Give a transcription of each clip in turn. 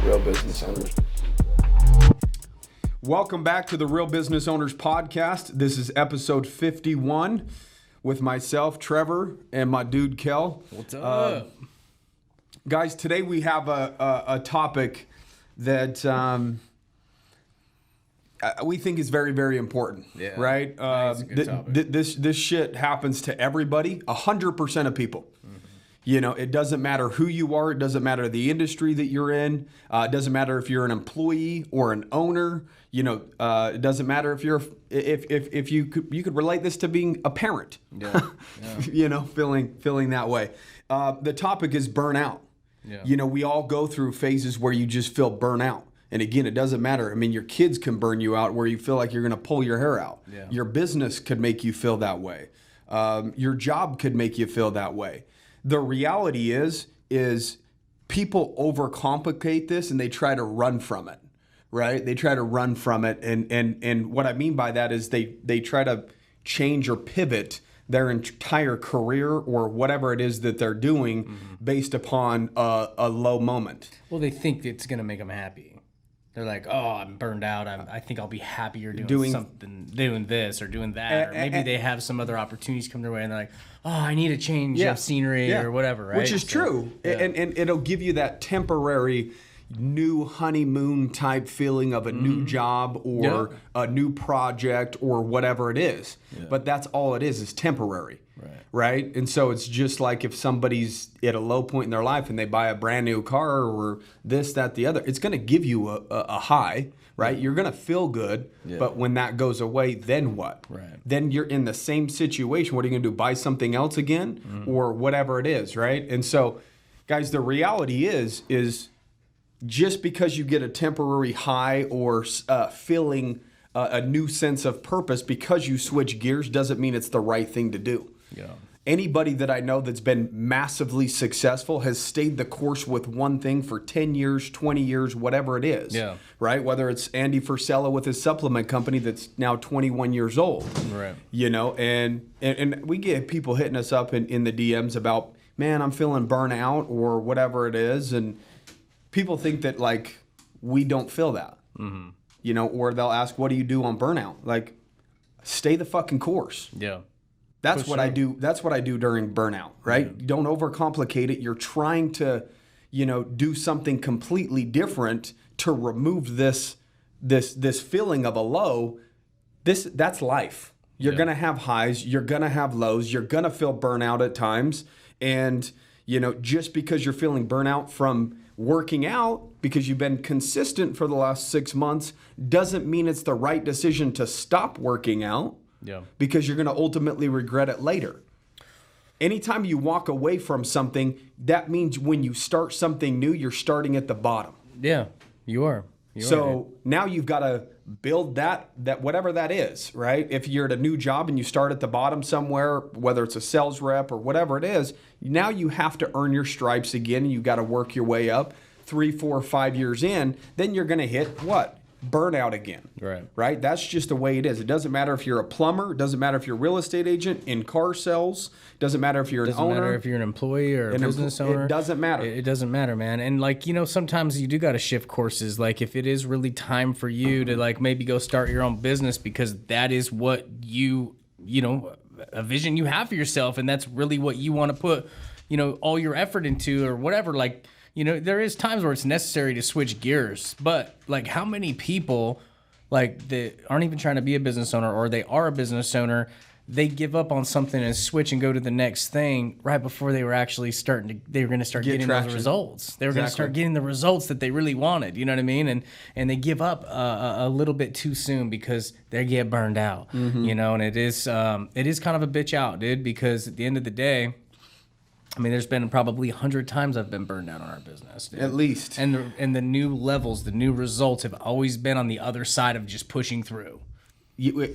real business owners. Welcome back to the Real Business Owners Podcast. This is episode 51 with myself, Trevor, and my dude, Kale. What's up? Guys, today we have a topic that we think is very, very important. Yeah, right? it's a good topic. This shit happens to everybody, 100% of people. You know, it doesn't matter who you are. It doesn't matter the industry that you're in. It doesn't matter if you're an employee or an owner. You know, it doesn't matter if you're if you could relate this to being a parent. Yeah. You know, feeling that way. The topic is burnout. Yeah. You know, we all go through phases where you just feel burnout. And again, it doesn't matter. I mean, your kids can burn you out where you feel like you're going to pull your hair out. Yeah. Your business could make you feel that way. Your job could make you feel that way. The reality is people overcomplicate this and they try to run from it, right? They try to run from it. And what I mean by that is they try to change or pivot their entire career or whatever it is that they're doing based upon a low moment. Well, they think it's going to make them happy. They're like, oh, I'm burned out. I think I'll be happier doing something, doing this or doing that. Or maybe they have some other opportunities come their way and they're like, oh, I need a change of scenery or whatever, right? Which is true. Yeah. And it'll give you that temporary new honeymoon type feeling of a new job or a new project or whatever it is. Yeah. But that's all it is temporary. Right? And so it's just like if somebody's at a low point in their life and they buy a brand new car or this, that, the other, it's going to give you a high, right? You're going to feel good, but when that goes away, then what? Right. Then you're in the same situation. What are you going to do? Buy something else again or whatever it is, right? And so, guys, the reality is just because you get a temporary high or feeling a new sense of purpose because you switch gears doesn't mean it's the right thing to do. Yeah. Anybody that I know that's been massively successful has stayed the course with one thing for 10 years, 20 years, whatever it is. Yeah. Right? Whether it's Andy Frisella with his supplement company that's now 21 years old. Right. You know, and we get people hitting us up in the DMs about, man, I'm feeling burnout or whatever it is. And people think that, like, we don't feel that. Mm-hmm. You know, or they'll ask, what do you do on burnout? Like, stay the fucking course. Yeah. That's what I do. That's what I do during burnout, right? Yeah. Don't overcomplicate it. You're trying to, you know, do something completely different to remove this feeling of a low. That's life. You're gonna have highs. You're gonna have lows. You're gonna feel burnout at times. And you know, just because you're feeling burnout from working out because you've been consistent for the last 6 months doesn't mean it's the right decision to stop working out. Yeah. Because you're going to ultimately regret it later. Anytime you walk away from something, that means when you start something new, you're starting at the bottom. Yeah, you are. Now you've got to build that whatever that is, right? If you're at a new job and you start at the bottom somewhere, whether it's a sales rep or whatever it is, now you have to earn your stripes again. You've got to work your way up 3, 4, 5 years in. Then you're going to hit what? Burnout again. Right? That's just the way it is. It doesn't matter if you're a plumber. It doesn't matter if you're a real estate agent in car sales. It doesn't matter if you're an owner. Doesn't matter if you're an employee or a business owner. It doesn't matter. It doesn't matter, man. And like, you know, sometimes you do got to shift courses. Like if it is really time for you to like maybe go start your own business because that is what you know, a vision you have for yourself. And that's really what you want to put, you know, all your effort into or whatever. Like, you know, there is times where it's necessary to switch gears, but like how many people like that aren't even trying to be a business owner or they are a business owner, they give up on something and switch and go to the next thing right before they were actually they were going to start getting those results. They were going to start getting the results that they really wanted, you know what I mean? And they give up a little bit too soon because they get burned out, you know, and it is kind of a bitch out, dude, because at the end of the day, I mean, there's been probably 100 times I've been burned out on our business, dude. At least. And the new levels, the new results have always been on the other side of just pushing through.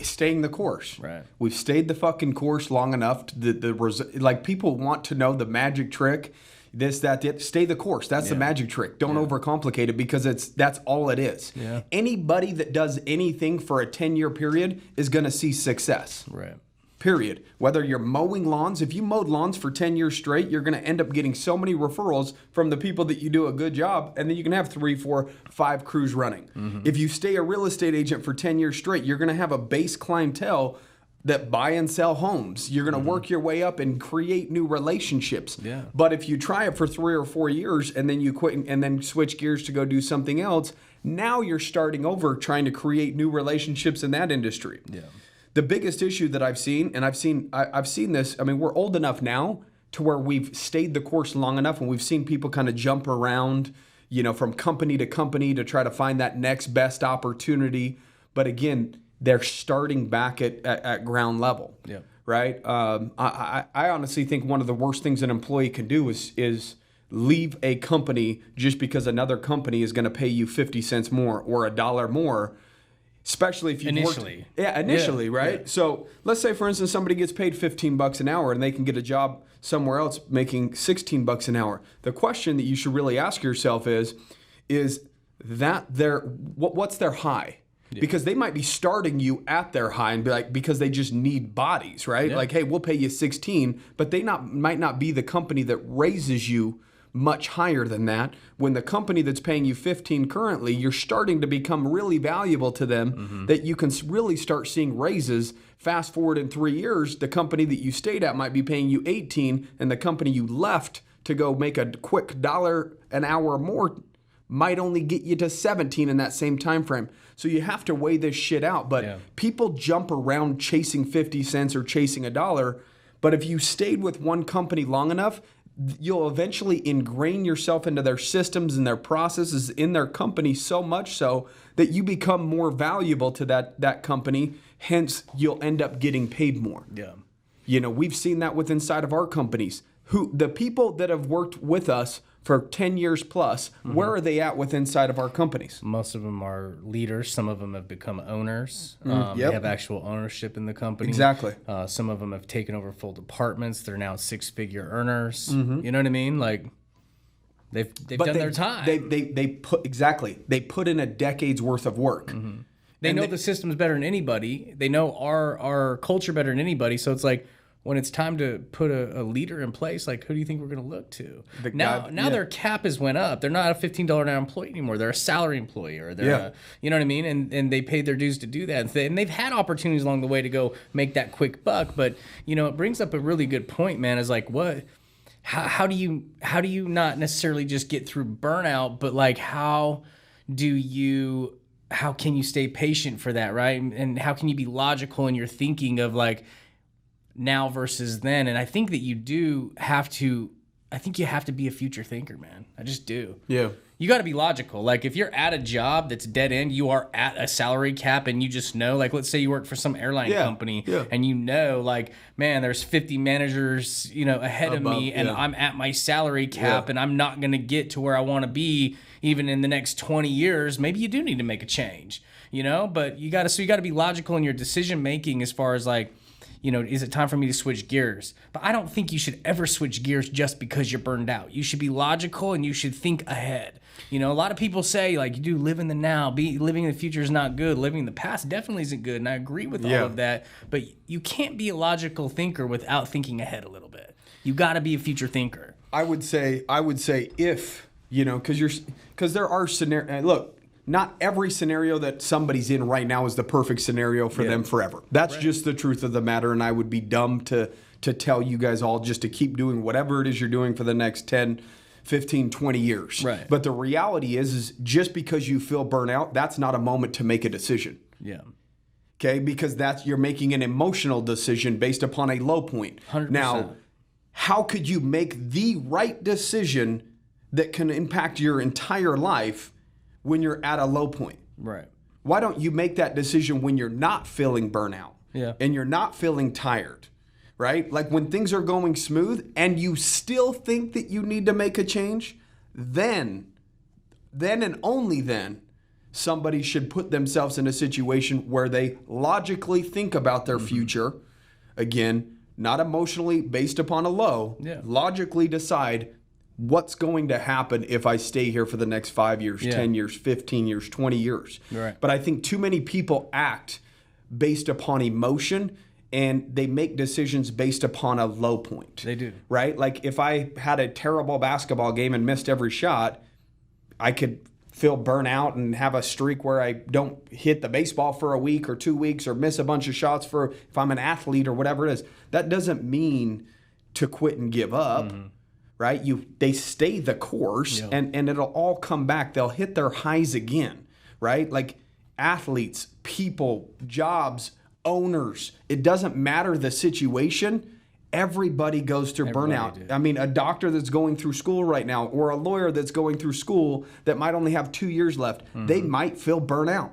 Staying the course. Right. We've stayed the fucking course long enough. Like people want to know the magic trick. Stay the course. That's the magic trick. Don't overcomplicate it because that's all it is. Yeah. Anybody that does anything for a 10-year period is going to see success. Right. period. Whether you're mowing lawns, if you mowed lawns for 10 years straight, you're going to end up getting so many referrals from the people that you do a good job, and then you can have 3, 4, 5 crews running. If you stay a real estate agent for 10 years straight, you're going to have a base clientele that buy and sell homes. You're going to work your way up and create new relationships. Yeah. But if you try it for 3 or 4 years and then you quit and then switch gears to go do something else, now you're starting over trying to create new relationships in that industry. Yeah. The biggest issue that I've seen, and I've seen this, I mean, we're old enough now to where we've stayed the course long enough and we've seen people kind of jump around, from company to company to try to find that next best opportunity. But again, they're starting back at ground level. Yeah. Right? I honestly think one of the worst things an employee can do is leave a company just because another company is going to pay you 50 cents more or $1 more, especially if you initially. Initially, right? Yeah. So let's say, for instance, somebody gets paid $15 an hour and they can get a job somewhere else making $16 an hour. The question that you should really ask yourself is that what's their high? Yeah. Because they might be starting you at their high and be like, because they just need bodies, right? Yeah. Like, hey, we'll pay you 16, but they might not be the company that raises you much higher than that. When the company that's paying you 15 currently, you're starting to become really valuable to them, that you can really start seeing raises. Fast forward in 3 years, the company that you stayed at might be paying you 18, and the company you left to go make a quick $1 an hour more might only get you to 17 in that same time frame. So you have to weigh this shit out. But people jump around chasing 50 cents or chasing $1. But if you stayed with one company long enough, you'll eventually ingrain yourself into their systems and their processes in their company so much so that you become more valuable to that company. Hence, you'll end up getting paid more. Yeah. We've seen that with inside of our companies. The people that have worked with us for 10 years plus, where are they at with inside of our companies? Most of them are leaders. Some of them have become owners. They have actual ownership in the company. Exactly. Some of them have taken over full departments. They're now 6-figure earners. You know what I mean? Like, they've done their time. They put in a decade's worth of work. They know the system's better than anybody. They know our culture better than anybody. So it's like, when it's time to put a leader in place, like, who do you think we're going to look to? Now their cap has went up. They're not a $15 an hour employee anymore. They're a salary employee, or they're you know what I mean? And they paid their dues to do that. And they've had opportunities along the way to go make that quick buck. But, it brings up a really good point, man, is like, how do you not necessarily just get through burnout, but like, how can you stay patient for that, right? And how can you be logical in your thinking of like, now versus then? And I think that you have to be a future thinker, man. I just do. Yeah. You got to be logical. Like, if you're at a job that's dead end, you are at a salary cap, and you just know, like, let's say you work for some airline company, and like, man, there's 50 managers, ahead of me, and I'm at my salary cap, and I'm not going to get to where I want to be even in the next 20 years. Maybe you do need to make a change, but you got to be logical in your decision making as far as like, is it time for me to switch gears? But I don't think you should ever switch gears just because you're burned out. You should be logical and you should think ahead. A lot of people say, like, you do live in the now. Living in the future is not good. Living in the past definitely isn't good. And I agree with all of that. But you can't be a logical thinker without thinking ahead a little bit. You got to be a future thinker. I would say if, because there are scenarios. Look, not every scenario that somebody's in right now is the perfect scenario for them forever. That's just the truth of the matter, and I would be dumb to tell you guys all just to keep doing whatever it is you're doing for the next 10, 15, 20 years. Right. But the reality is just because you feel burnout, that's not a moment to make a decision. Yeah. Okay? Because you're making an emotional decision based upon a low point. 100%. Now, how could you make the right decision that can impact your entire life when you're at a low point? Right. Why don't you make that decision when you're not feeling burnout? Yeah. And you're not feeling tired, right? Like when things are going smooth and you still think that you need to make a change, then and only then, somebody should put themselves in a situation where they logically think about their future. Again, not emotionally based upon a low, logically decide what's going to happen if I stay here for the next 5 years, 10 years, 15 years, 20 years. Right. But I think too many people act based upon emotion and they make decisions based upon a low point. They do. Right? Like if I had a terrible basketball game and missed every shot, I could feel burnout and have a streak where I don't hit the baseball for a week or 2 weeks or miss a bunch of shots for if I'm an athlete or whatever it is. That doesn't mean to quit and give up. Right? They stay the course and it'll all come back. They'll hit their highs again. Right? Like athletes, people, jobs, owners, it doesn't matter the situation. Everybody goes through burnout. I mean, a doctor that's going through school right now or a lawyer that's going through school that might only have 2 years left, they might feel burnout.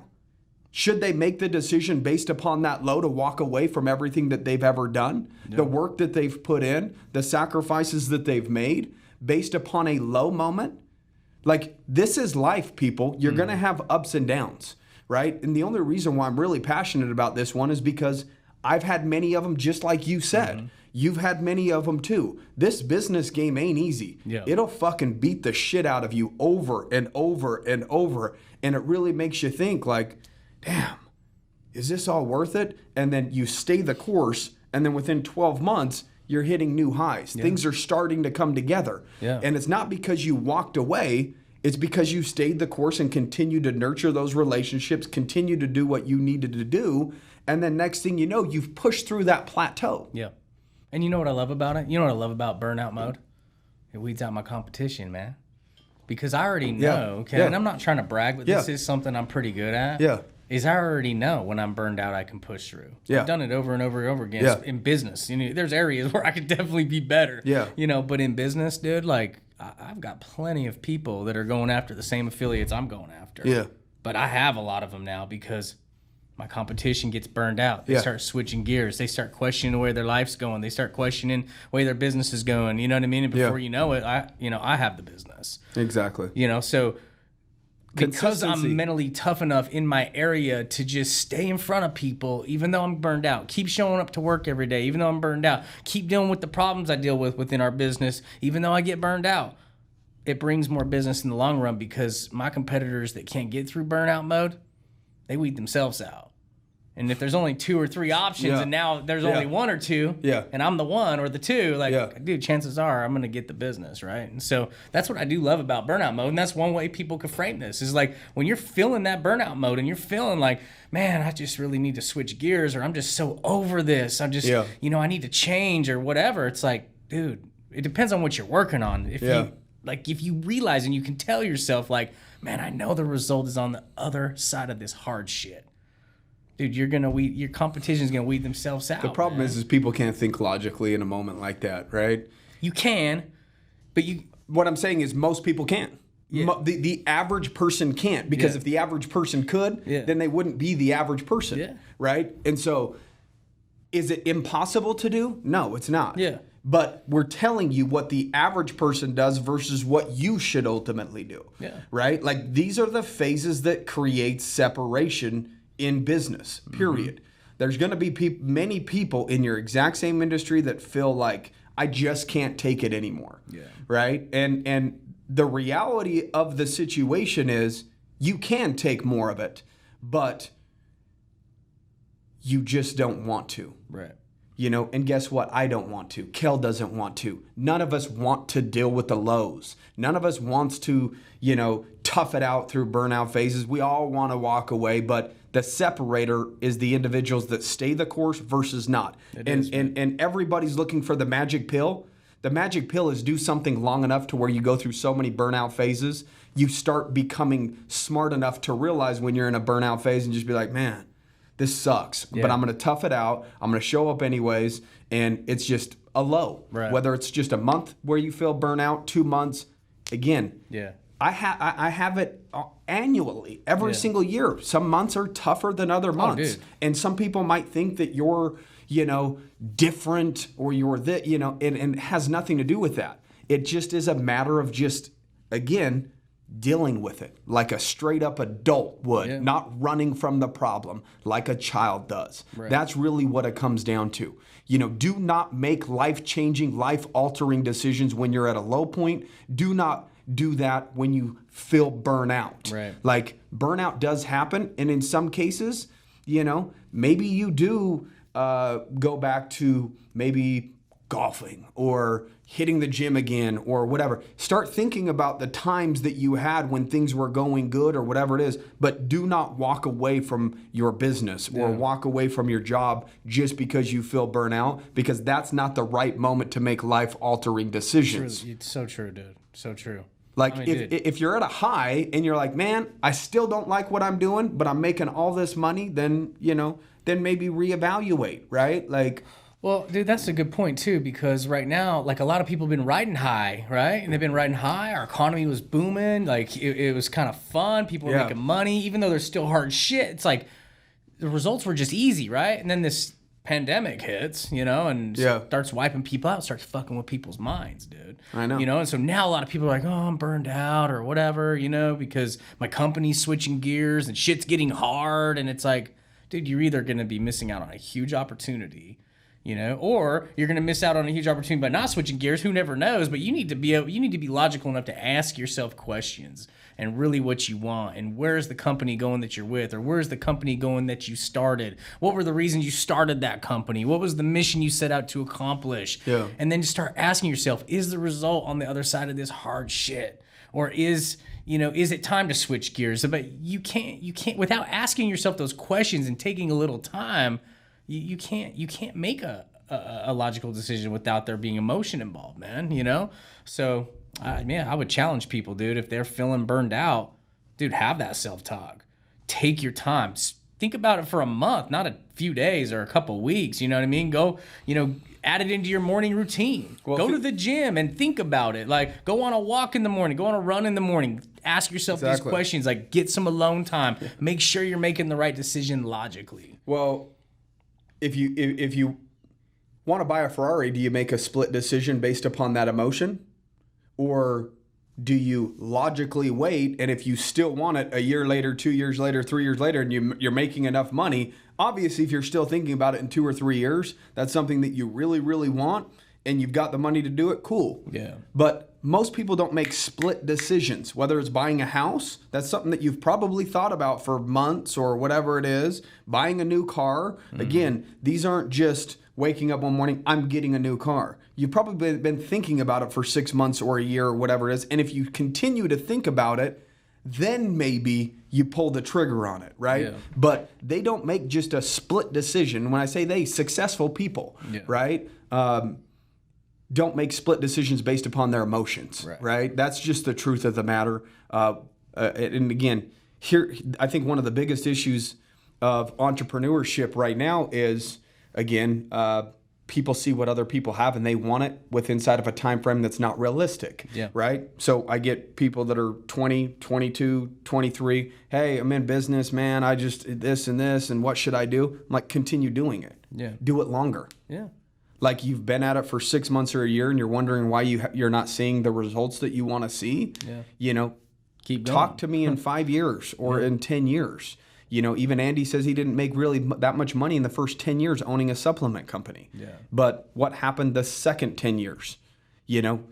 Should they make the decision based upon that low to walk away from everything that they've ever done, the work that they've put in, the sacrifices that they've made based upon a low moment? Like, this is life, people. You're going to have ups and downs, right? And the only reason why I'm really passionate about this one is because I've had many of them, just like you said. You've had many of them too. This business game ain't easy. It'll fucking beat the shit out of you over and over and over. And it really makes you think like, damn, is this all worth it? And then you stay the course, and then within 12 months, you're hitting new highs. Things are starting to come together. And it's not because you walked away. It's because you stayed the course and continued to nurture those relationships, continue to do what you needed to do. And then next thing you know, you've pushed through that plateau. And you know what I love about it? You know what I love about burnout mode? It weeds out my competition, man. Because I already know, and I'm not trying to brag, but this is something I'm pretty good at. Is I already know when I'm burned out, I can push through. I've done it over and over and over again in business. You know, there's areas where I could definitely be better. You know, but in business, dude, like I've got plenty of people that are going after the same affiliates I'm going after. But I have a lot of them now because my competition gets burned out. They start switching gears. They start questioning the way their life's going. They start questioning the way their business is going. You know what I mean? And before you know it, I have the business. Exactly. You know, so because I'm mentally tough enough in my area to just stay in front of people, even though I'm burned out, keep showing up to work every day, even though I'm burned out, keep dealing with the problems I deal with within our business, even though I get burned out, it brings more business in the long run because my competitors that can't get through burnout mode, they weed themselves out. And if there's only 2 or 3 options and now there's only 1 or 2 and I'm the 1 or the 2, like, dude, chances are I'm going to get the business, right? And so that's what I do love about burnout mode. And that's one way people could frame this is like when you're feeling that burnout mode and you're feeling like, man, I just really need to switch gears or I'm just so over this. I'm just, you know, I need to change or whatever. It's like, dude, it depends on what you're working on. If you realize and you can tell yourself like, man, I know the result is on the other side of this hard shit. Dude, your competition's gonna weed themselves out. The problem is people can't think logically in a moment like that, right? You can, but what I'm saying is most people can't. The average person can't because if the average person could, then they wouldn't be the average person, right? And so, is it impossible to do? No, it's not. But we're telling you what the average person does versus what you should ultimately do, right? Like these are the phases that create separation in business, period. There's going to be many people in your exact same industry that feel like, I just can't take it anymore, right? And the reality of the situation is you can take more of it, but you just don't want to. Right. You know, and guess what? I don't want to. Kale doesn't want to. None of us want to deal with the lows. None of us wants to, you know, tough it out through burnout phases. We all want to walk away, but the separator is the individuals that stay the course versus not. And everybody's looking for the magic pill. The magic pill is do something long enough to where you go through so many burnout phases, you start becoming smart enough to realize when you're in a burnout phase and just be like, man, this sucks, but I'm going to tough it out. I'm going to show up anyways. And it's just a low, whether it's just a month where you feel burnout, 2 months. Again, I have it annually, every single year. Some months are tougher than other months. And some people might think that you're, you know, different or you're that, you know, and it has nothing to do with that. It just is a matter of just, again, dealing with it like a straight up adult would, not running from the problem like a child does. That's really what it comes down to. You know, do not make life-changing, life-altering decisions when you're at a low point. Do not do that when you feel burnout. Like burnout does happen, and in some cases, you know, maybe you do go back to maybe golfing or hitting the gym again or whatever. Start thinking about the times that you had when things were going good or whatever it is, but do not walk away from your business or walk away from your job just because you feel burnout, because that's not the right moment to make life-altering decisions. It's so true, dude. So true. Like, if you're at a high and you're like, man, I still don't like what I'm doing, but I'm making all this money, then, then maybe reevaluate, right? Like, well, dude, that's a good point too, because right now, like, a lot of people have been riding high, right? And they've been riding high. Our economy was booming. Like, it was kind of fun. People were making money, even though there's still hard shit. It's like the results were just easy, right? And then this pandemic hits, and starts wiping people out, starts fucking with people's minds, dude. I know. And so now a lot of people are like, oh, I'm burned out or whatever, because my company's switching gears and shit's getting hard. And it's like, dude, you're either going to be missing out on a huge opportunity, or you're going to miss out on a huge opportunity by not switching gears. Who never knows? But you need to be logical enough to ask yourself questions and really what you want, and where's the company going that you're with, or where's the company going that you started? What were the reasons you started that company? What was the mission you set out to accomplish? Yeah. And then start asking yourself, is the result on the other side of this hard shit? Or is it time to switch gears? But you can't without asking yourself those questions and taking a little time. You can't make a logical decision without there being emotion involved, man. So I would challenge people, dude, if they're feeling burned out, dude, have that self-talk. Take your time. Think about it for a month, not a few days or a couple weeks. You know what I mean? Go, add it into your morning routine. Go to the gym and think about it. Like, go on a walk in the morning, go on a run in the morning. Ask yourself these questions. Like, get some alone time. Make sure you're making the right decision logically. Well, if you want to buy a Ferrari, do you make a split decision based upon that emotion? Or do you logically wait, and if you still want it a year later, 2 years later, 3 years later, and you're making enough money, obviously if you're still thinking about it in 2 or 3 years, that's something that you really, really want, and you've got the money to do it, cool. Yeah. But most people don't make split decisions, whether it's buying a house, that's something that you've probably thought about for months or whatever it is, buying a new car. Mm-hmm. Again, these aren't just waking up one morning, I'm getting a new car. You've probably been thinking about it for 6 months or a year or whatever it is. And if you continue to think about it, then maybe you pull the trigger on it, right? Yeah. But they don't make just a split decision. When I say they, successful people, right? Don't make split decisions based upon their emotions, right? That's just the truth of the matter. And again, here, I think one of the biggest issues of entrepreneurship right now is, again, people see what other people have and they want it with inside of a time frame that's not realistic, right? So I get people that are 20, 22, 23. Hey, I'm in business, man. I just this and this, and what should I do? I'm like, continue doing it. Yeah. Do it longer. Yeah. Like, you've been at it for 6 months or a year and you're wondering why you're not seeing the results that you want to see. Yeah. Keep going. Talk to me in 5 years or in 10 years. Even Andy says he didn't make really that much money in the first 10 years owning a supplement company. Yeah. But what happened the second 10 years?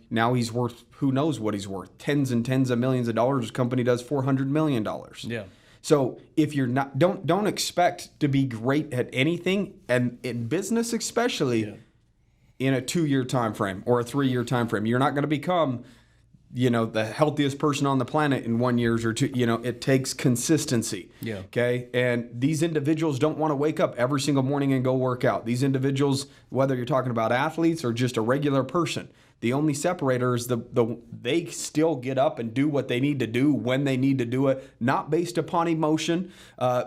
Now he's worth, who knows what he's worth, tens and tens of millions of dollars. His company does $400 million. Yeah. So if you're not, don't expect to be great at anything, and in business especially, in a 2-year time frame or a 3-year time frame. You're not going to become, the healthiest person on the planet in 1 year or 2. It takes consistency. Yeah. Okay. And these individuals don't want to wake up every single morning and go work out. These individuals, whether you're talking about athletes or just a regular person, the only separator is they still get up and do what they need to do when they need to do it, not based upon emotion,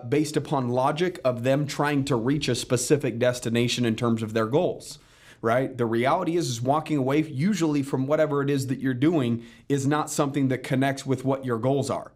based upon logic of them trying to reach a specific destination in terms of their goals. Right? The reality is walking away usually from whatever it is that you're doing is not something that connects with what your goals are.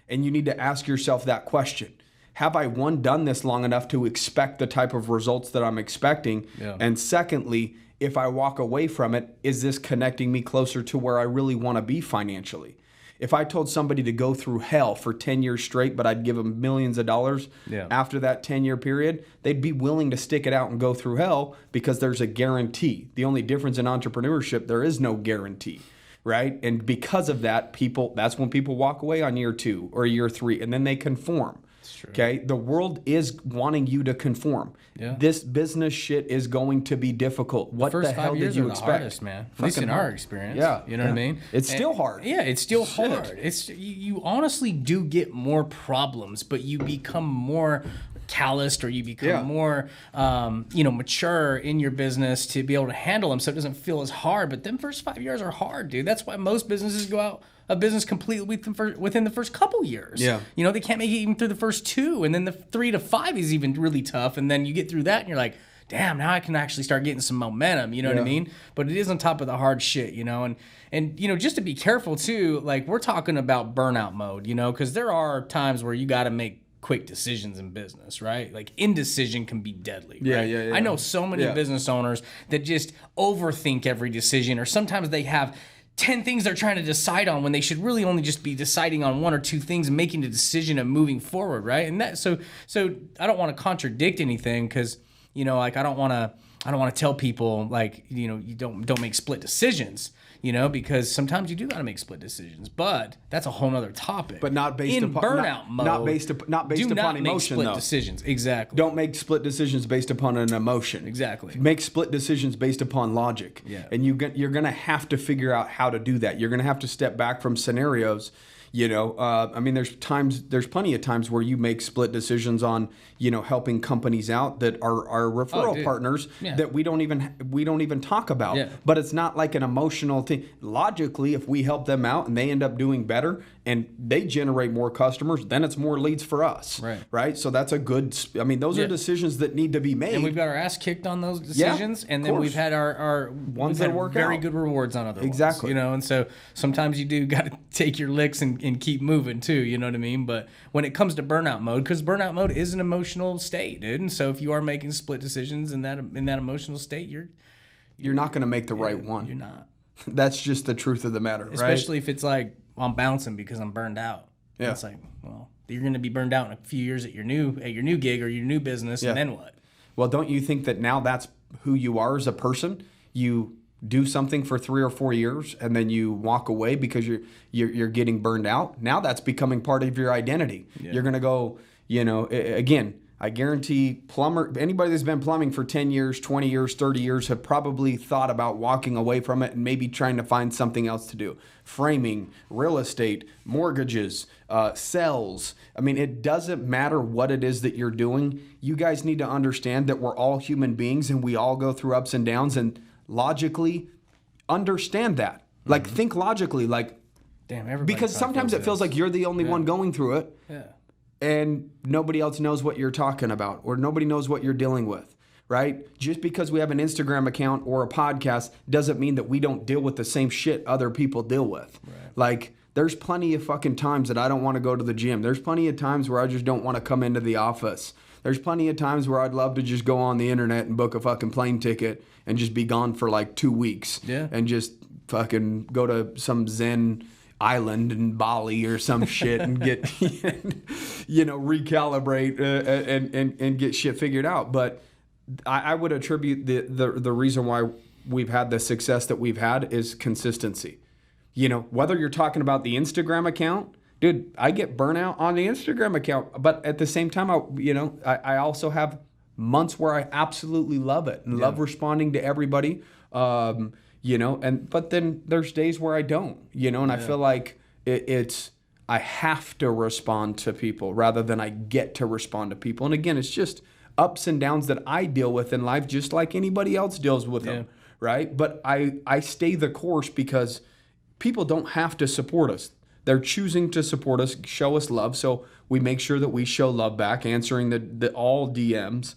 And you need to ask yourself that question. Have I, one, done this long enough to expect the type of results that I'm expecting? Yeah. And secondly, if I walk away from it, is this connecting me closer to where I really want to be financially? If I told somebody to go through hell for 10 years straight, but I'd give them millions of dollars after that 10-year period, they'd be willing to stick it out and go through hell because there's a guarantee. The only difference in entrepreneurship, there is no guarantee, right? And because of that, that's when people walk away on year 2 or year 3, and then they conform. true. Okay, the world is wanting you to conform. Yeah. This business shit is going to be difficult. What the hell did you expect? The hardest, man. At least in our experience. Yeah, you know what I mean. It's still hard. Yeah, it's still hard. It's you honestly do get more problems, but you become more calloused, or you become more mature in your business to be able to handle them, so it doesn't feel as hard. But them first 5 years are hard, dude. That's why most businesses go out of business completely within the first couple years. Yeah. They can't make it even through the first 2, and then the 3 to 5 is even really tough, and then you get through that and you're like, damn, now I can actually start getting some momentum, you know what I mean? But it is on top of the hard shit, and just to be careful too, like we're talking about burnout mode, because there are times where you got to make quick decisions in business, right? Like indecision can be deadly. Right? Yeah. I know so many business owners that just overthink every decision, or sometimes they have 10 things they're trying to decide on when they should really only just be deciding on 1 or 2 things and making a decision and moving forward, right? And that so I don't want to contradict anything, because like I don't want to tell people like you don't make split decisions, because sometimes you do got to make split decisions, but that's a whole nother topic. But not based upon burnout mode. Not based upon emotion. Make split though. decisions. Exactly. Don't make split decisions based upon an emotion. Exactly. Make split decisions based upon logic. Yeah. And you're going to have to figure out how to do that. You're going to have to step back from scenarios. There's plenty of times where you make split decisions on, helping companies out that are referral partners that we don't even talk about. Yeah. But it's not like an emotional thing. Logically, if we help them out and they end up doing better and they generate more customers, then it's more leads for us. Right. So that's a good. Those are decisions that need to be made. And we've got our ass kicked on those decisions, and then we've had our ones that work very out. good rewards on other Exactly. ones. And so sometimes you do got to take your licks and keep moving too. You know what I mean? But when it comes to burnout mode, because burnout mode is an emotional state, dude. And so if you are making split decisions in that emotional state, you're not going to make the right one. You're not. That's just the truth of the matter, right? Especially if it's like, I'm bouncing because I'm burned out. Yeah. It's like, well, you're going to be burned out in a few years at your new gig or your new business, and then what? Well, don't you think that now that's who you are as a person? You do something for 3 or 4 years and then you walk away because you're getting burned out. Now that's becoming part of your identity. Yeah. You're going to go, again, I guarantee anybody that's been plumbing for 10 years, 20 years, 30 years have probably thought about walking away from it and maybe trying to find something else to do. Framing, real estate, mortgages, sales. It doesn't matter what it is that you're doing. You guys need to understand that we're all human beings and we all go through ups and downs, and logically understand that. Like think logically, like because sometimes it feels like you're the only one going through it. Yeah. And nobody else knows what you're talking about, or nobody knows what you're dealing with, right? Just because we have an Instagram account or a podcast doesn't mean that we don't deal with the same shit other people deal with. Right. Like, there's plenty of fucking times that I don't want to go to the gym. There's plenty of times where I just don't want to come into the office. There's plenty of times where I'd love to just go on the internet and book a fucking plane ticket and just be gone for like 2 weeks. Yeah. And just fucking go to some Zen island in Bali or some shit and get, recalibrate and get shit figured out. But I would attribute the reason why we've had the success that we've had is consistency. Whether you're talking about the Instagram account, dude, I get burnout on the Instagram account, but at the same time, I also have months where I absolutely love it and love responding to everybody. But then there's days where I don't, and I feel like I have to respond to people rather than I get to respond to people. And again, it's just ups and downs that I deal with in life, just like anybody else deals with them, right? But I stay the course because people don't have to support us. They're choosing to support us, show us love. So we make sure that we show love back, answering the all DMs,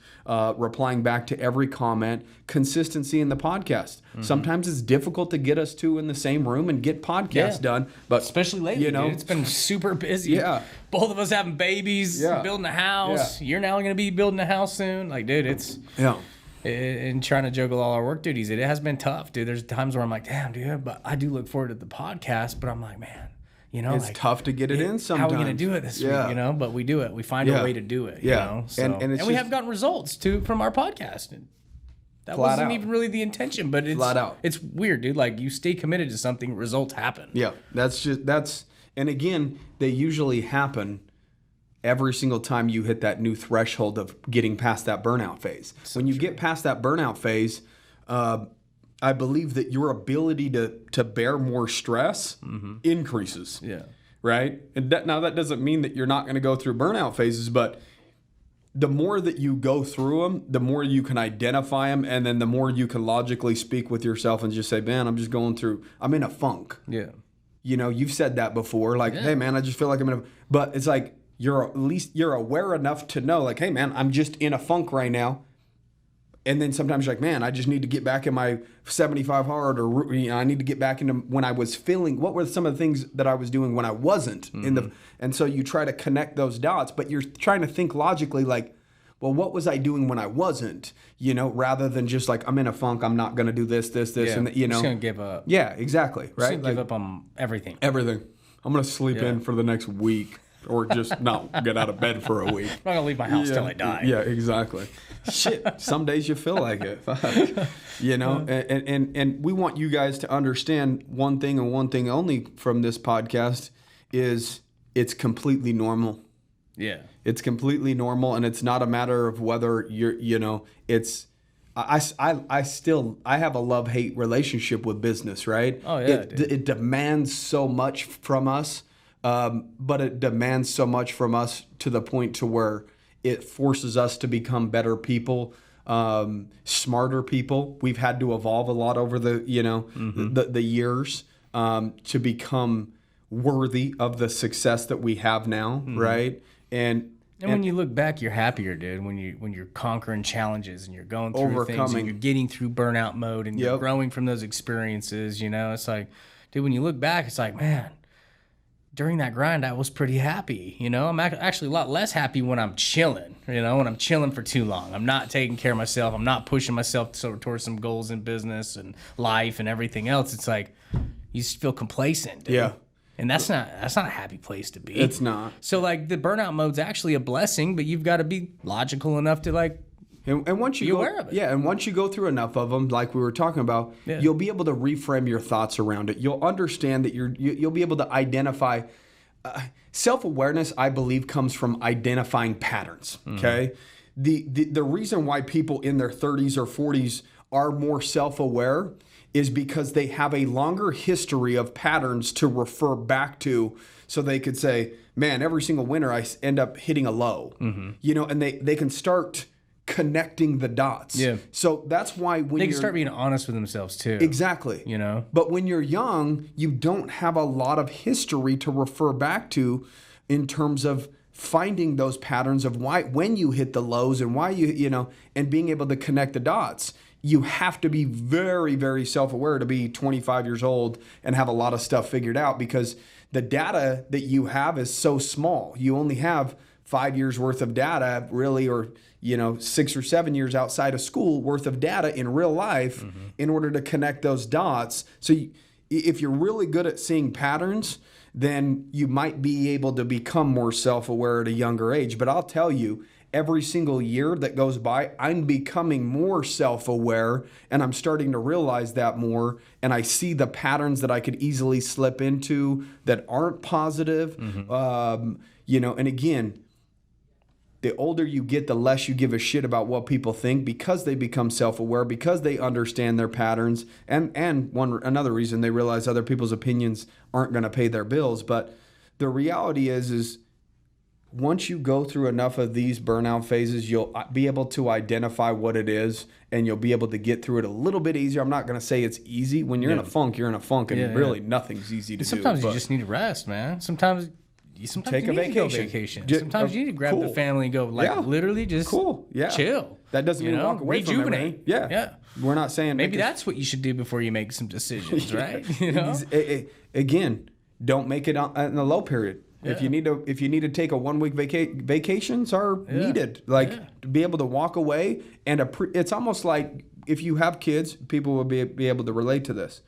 replying back to every comment, consistency in the podcast. Mm-hmm. Sometimes it's difficult to get us two in the same room and get podcasts done. But especially lately, dude, it's been super busy. Yeah. Both of us having babies, building a house. Yeah. You're now going to be building a house soon. Like, dude, it's... Yeah. And trying to juggle all our work duties. It has been tough, dude. There's times where I'm like, damn, dude, but I do look forward to the podcast, but I'm like, man, it's tough to get it in sometimes. How are we going to do it this week, But we do it. We find a way to do it, So, and we have gotten results, too, from our podcast. And that wasn't even really the intention, but it's weird, dude. Like, you stay committed to something, results happen. Yeah, and again, they usually happen every single time you hit that new threshold of getting past that burnout phase. When you get past that burnout phase, I believe that your ability to bear more stress increases. Yeah. Right? And now that doesn't mean that you're not going to go through burnout phases, but the more that you go through them, the more you can identify them, and then the more you can logically speak with yourself and just say, man, I'm in a funk. Yeah. You know, you've said that before, like, hey, man, I just feel like I'm in a, but it's like, you're aware enough to know, like, hey, man, I'm just in a funk right now. And then sometimes you're like, man, I just need to get back in my 75 hard, or I need to get back into when I was feeling. What were some of the things that I was doing when I wasn't in the? And so you try to connect those dots, but you're trying to think logically, like, well, what was I doing when I wasn't? You know, rather than just like, I'm in a funk, I'm not going to do this, and you know, just gonna give up. Yeah, exactly, right. Just give up on everything. Everything. I'm going to sleep in for the next week. Or just not get out of bed for a week. I'm not going to leave my house till I die. Yeah, exactly. Shit, some days you feel like it. Fuck. You know, and we want you guys to understand one thing and one thing only from this podcast is it's completely normal. Yeah. It's completely normal, and it's not a matter of whether you're, you know, it's... I have a love-hate relationship with business, right? Oh, yeah. It demands so much from us. But it demands so much from us to the point to where it forces us to become better people, smarter people. We've had to evolve a lot over the, you know, the years to become worthy of the success that we have now, right? And when you look back, you're happier, dude. When you're conquering challenges and you're going through things and you're getting through burnout mode and you're growing from those experiences, you know, it's like, dude, when you look back, it's like, man, during that grind, I was pretty happy. You know, I'm actually a lot less happy when I'm chilling, you know, when I'm chilling for too long. I'm not taking care of myself. I'm not pushing myself towards some goals in business and life and everything else. It's like you just feel complacent. Dude. Yeah. And that's not a happy place to be. It's not. So like the burnout mode's actually a blessing, but you've got to be logical enough to like and once you be aware of it. Yeah, and once you go through enough of them, like we were talking about, you'll be able to reframe your thoughts around it. You'll understand that you'll be able to identify. Self-awareness, I believe, comes from identifying patterns. Okay, the reason why people in their 30s or 40s are more self-aware is because they have a longer history of patterns to refer back to, so they could say, "Man, every single winter I end up hitting a low." You know, and they can start connecting the dots. Yeah. So that's why when they can start being honest with themselves too. Exactly. You know. But when you're young, you don't have a lot of history to refer back to in terms of finding those patterns of when you hit the lows and why you know, and being able to connect the dots. You have to be very, very self-aware to be 25 years old and have a lot of stuff figured out, because the data that you have is so small. You only have 5 years worth of data, really, or, you know, 6 or 7 years outside of school worth of data in real life in order to connect those dots. So if you're really good at seeing patterns, then you might be able to become more self-aware at a younger age. But I'll tell you, every single year that goes by, I'm becoming more self-aware, and I'm starting to realize that more, and I see the patterns that I could easily slip into that aren't positive. You know, and again, the older you get, the less you give a shit about what people think, because they become self-aware, because they understand their patterns, and another reason, they realize other people's opinions aren't going to pay their bills. But the reality is once you go through enough of these burnout phases, you'll be able to identify what it is, and you'll be able to get through it a little bit easier. I'm not going to say it's easy. When you're in a funk, you're in a funk, and really nothing's easy to do. Sometimes you just need to rest, man. Sometimes take you a need to go vacation. Sometimes you need to grab the family and go, literally just chill. That doesn't mean walk away from everything. Yeah. We're not saying... Maybe that's what you should do before you make some decisions, right? You know? Again, don't make it in the low period. Yeah. If you need to take a 1 week vacations are needed. To be able to walk away, and it's almost like if you have kids, people will be able to relate to this.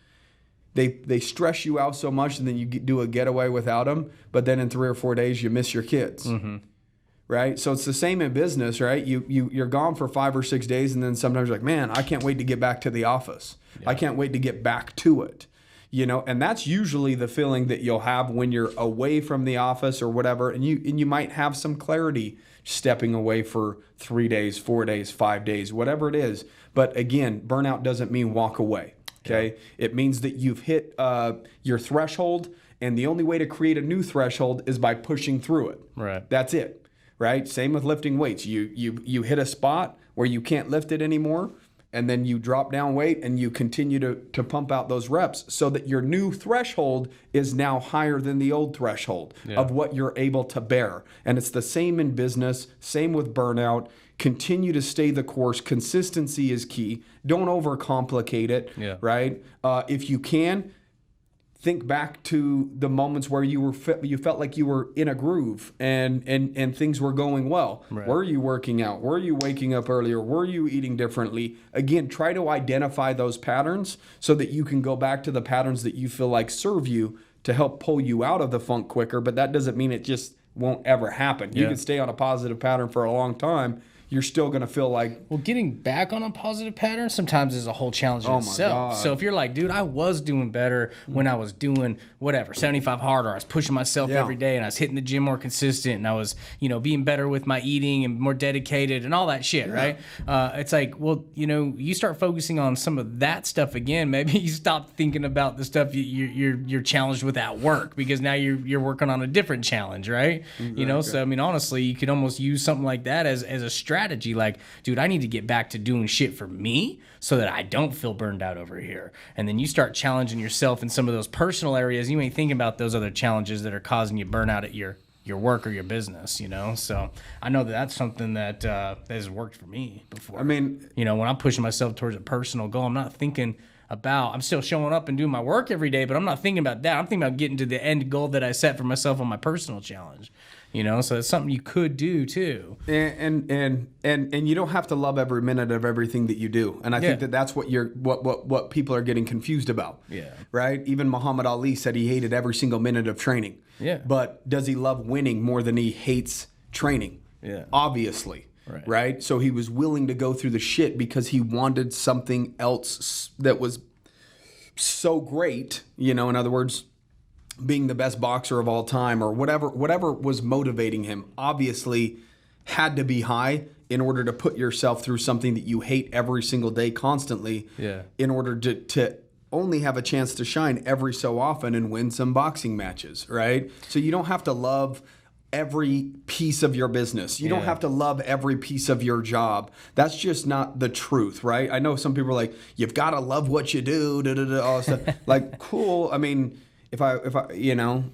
They stress you out so much, and then you do a getaway without them. But then in 3 or 4 days, you miss your kids, right? So it's the same in business, right? You're gone for 5 or 6 days, and then sometimes you're like, man, I can't wait to get back to the office. Yeah. I can't wait to get back to it. You know, and that's usually the feeling that you'll have when you're away from the office or whatever, and you might have some clarity stepping away for 3 days, 4 days, 5 days, whatever it is. But again, burnout doesn't mean walk away. Okay, it means that you've hit your threshold, and the only way to create a new threshold is by pushing through it. Right. That's it. Right. Same with lifting weights. You hit a spot where you can't lift it anymore. And then you drop down weight and you continue to pump out those reps so that your new threshold is now higher than the old threshold of what you're able to bear. And it's the same in business, same with burnout. Continue to stay the course. Consistency is key. Don't overcomplicate it, right? If you can, think back to the moments where you felt like you were in a groove and things were going well. Right. Were you working out? Were you waking up earlier? Were you eating differently? Again, try to identify those patterns so that you can go back to the patterns that you feel like serve you to help pull you out of the funk quicker. But that doesn't mean it just won't ever happen. You can stay on a positive pattern for a long time. You're still going to feel like... Well, getting back on a positive pattern sometimes is a whole challenge in itself. So if you're like, dude, I was doing better when I was doing whatever, 75 harder. I was pushing myself every day, and I was hitting the gym more consistent, and I was, being better with my eating and more dedicated and all that shit, right? It's like, well, you start focusing on some of that stuff again. Maybe you stop thinking about the stuff you're challenged with at work, because now you're working on a different challenge, right? Exactly. So I mean, honestly, you could almost use something like that as a strategy. Like, dude, I need to get back to doing shit for me so that I don't feel burned out over here. And then you start challenging yourself in some of those personal areas. You ain't thinking about those other challenges that are causing you burnout at your work or your business, So I know that's something that has worked for me before. I mean, when I'm pushing myself towards a personal goal, I'm not thinking I'm still showing up and doing my work every day, but I'm not thinking about that. I'm thinking about getting to the end goal that I set for myself on my personal challenge. So it's something you could do too. And you don't have to love every minute of everything that you do. And I think that's what people are getting confused about. Yeah. Right? Even Muhammad Ali said he hated every single minute of training. Yeah. But does he love winning more than he hates training? Yeah. Obviously. Right? So he was willing to go through the shit because he wanted something else that was so great, in other words, being the best boxer of all time or whatever was motivating him obviously had to be high in order to put yourself through something that you hate every single day constantly in order to only have a chance to shine every so often and win some boxing matches, right? So you don't have to love every piece of your business. You don't have to love every piece of your job. That's just not the truth, right? I know some people are like, you've got to love what you do, all that stuff. Like, cool. I mean, if I,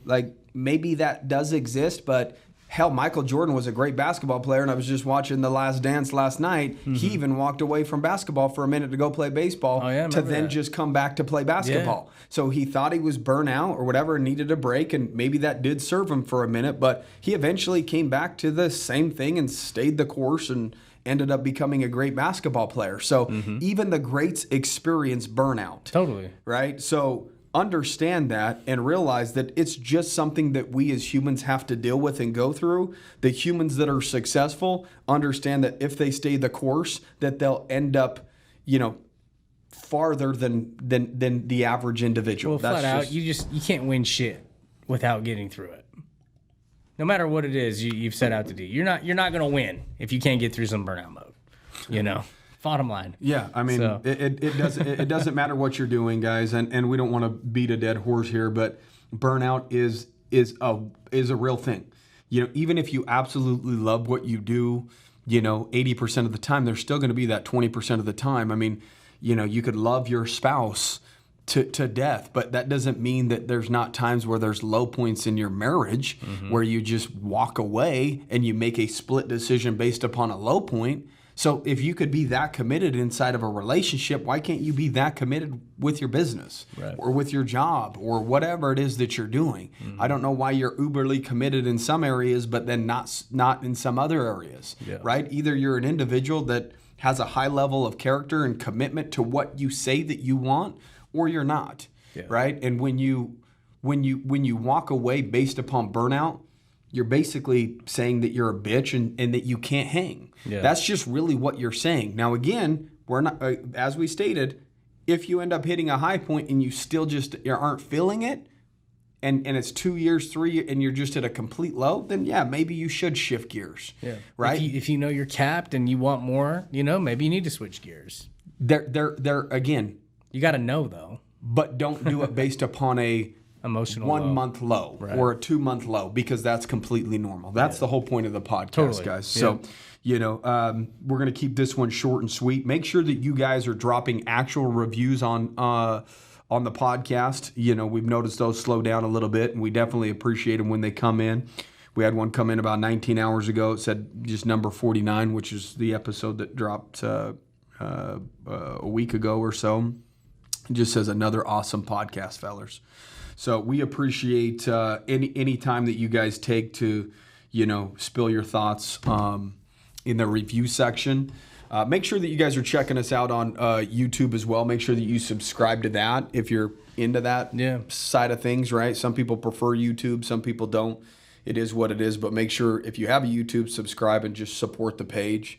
like maybe that does exist, but hell, Michael Jordan was a great basketball player, and I was just watching The Last Dance last night. Mm-hmm. He even walked away from basketball for a minute to go play baseball to then just come back to play basketball. Yeah. So he thought he was burnt out or whatever and needed a break, and maybe that did serve him for a minute, but he eventually came back to the same thing and stayed the course and ended up becoming a great basketball player. So even the greats experience burnout. Totally. Right? So understand that and realize that it's just something that we as humans have to deal with and go through. The humans that are successful understand that if they stay the course, that they'll end up, farther than the average individual. Well, flat out, you can't win shit without getting through it. No matter what it is you've set out to do, you're not going to win if you can't get through some burnout mode. Bottom line. Yeah, I mean, so. it doesn't matter what you're doing, guys, and we don't want to beat a dead horse here, but burnout is a real thing. Even if you absolutely love what you do, 80% of the time, there's still going to be that 20% of the time. I mean, you could love your spouse to death, but that doesn't mean that there's not times where there's low points in your marriage where you just walk away and you make a split decision based upon a low point. So if you could be that committed inside of a relationship, why can't you be that committed with your business or with your job or whatever it is that you're doing? I don't know why you're uberly committed in some areas, but then not in some other areas, right? Either you're an individual that has a high level of character and commitment to what you say that you want, or you're not, right? And when you walk away based upon burnout, you're basically saying that you're a bitch and that you can't hang. Yeah. That's just really what you're saying. Now, again, we're not, as we stated, If you end up hitting a high point and you still just aren't feeling it, and it's 2 years, 3 and you're just at a complete low, then yeah, maybe you should shift gears. Yeah. Right? If you know you're capped and you want more, maybe you need to switch gears. They're again. You got to know though. But don't do it based upon a emotional 1 month low or a 2 month low, because that's completely normal. That's the whole point of the podcast, guys. So, we're going to keep this one short and sweet. Make sure that you guys are dropping actual reviews on the podcast. We've noticed those slow down a little bit, and we definitely appreciate them when they come in. We had one come in about 19 hours ago. It said just number 49, which is the episode that dropped a week ago or so. It just says another awesome podcast, fellers. So we appreciate any time that you guys take to, spill your thoughts in the review section. Make sure that you guys are checking us out on YouTube as well. Make sure that you subscribe to that if you're into that side of things, right? Some people prefer YouTube, some people don't. It is what it is, but make sure if you have a YouTube, subscribe and just support the page.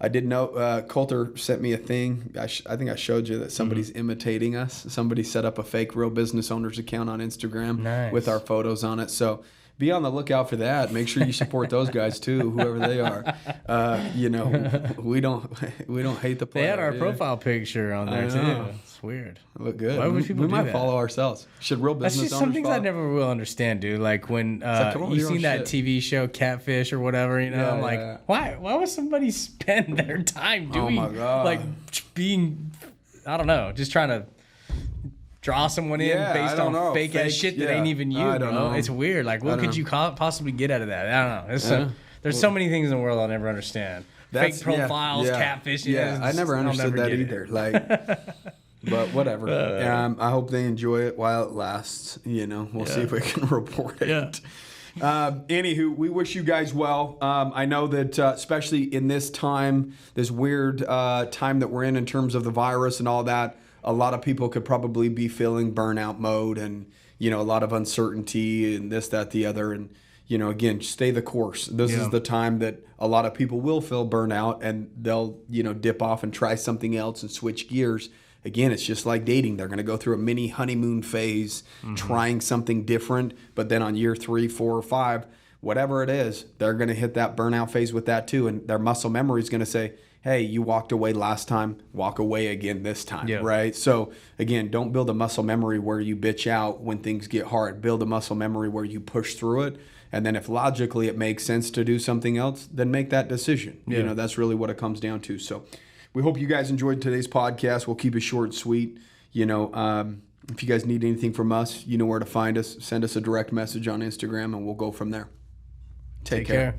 I did know Coulter sent me a thing. I think I showed you that somebody's imitating us. Somebody set up a fake Real Business Owners account on Instagram with our photos on it. So be on the lookout for that. Make sure you support those guys too, whoever they are. We don't hate the player. They had our profile picture on there too. It's weird. Look good. Why would people we do might that? follow ourselves. Should Real Business That's just Owners some things follow? I never will understand, dude. Like when you've seen that TV show Catfish or whatever, I'm like, why would somebody spend their time doing like being, I don't know, just trying to draw someone in based on fake ass shit that ain't even you, bro. It's weird. Like, what could you possibly get out of that? I don't know. There's so many things in the world I'll never understand. Fake profiles, catfish. Yeah, I never understood that either. Like, but whatever. I hope they enjoy it while it lasts. We'll see if we can report it. Anywho, we wish you guys well. I know that especially in this time, this weird time that we're in terms of the virus and all that, a lot of people could probably be feeling burnout mode and, a lot of uncertainty and this, that, the other. And, again, stay the course. This is the time that a lot of people will feel burnout and they'll, dip off and try something else and switch gears. Again, it's just like dating. They're going to go through a mini honeymoon phase, trying something different. But then on year 3, 4, or 5, whatever it is, they're going to hit that burnout phase with that too. And their muscle memory is going to say, hey, you walked away last time, walk away again this time, right? So again, don't build a muscle memory where you bitch out when things get hard. Build a muscle memory where you push through it. And then if logically it makes sense to do something else, then make that decision. That's really what it comes down to. So we hope you guys enjoyed today's podcast. We'll keep it short and sweet. If you guys need anything from us, you know where to find us. Send us a direct message on Instagram and we'll go from there. Take care.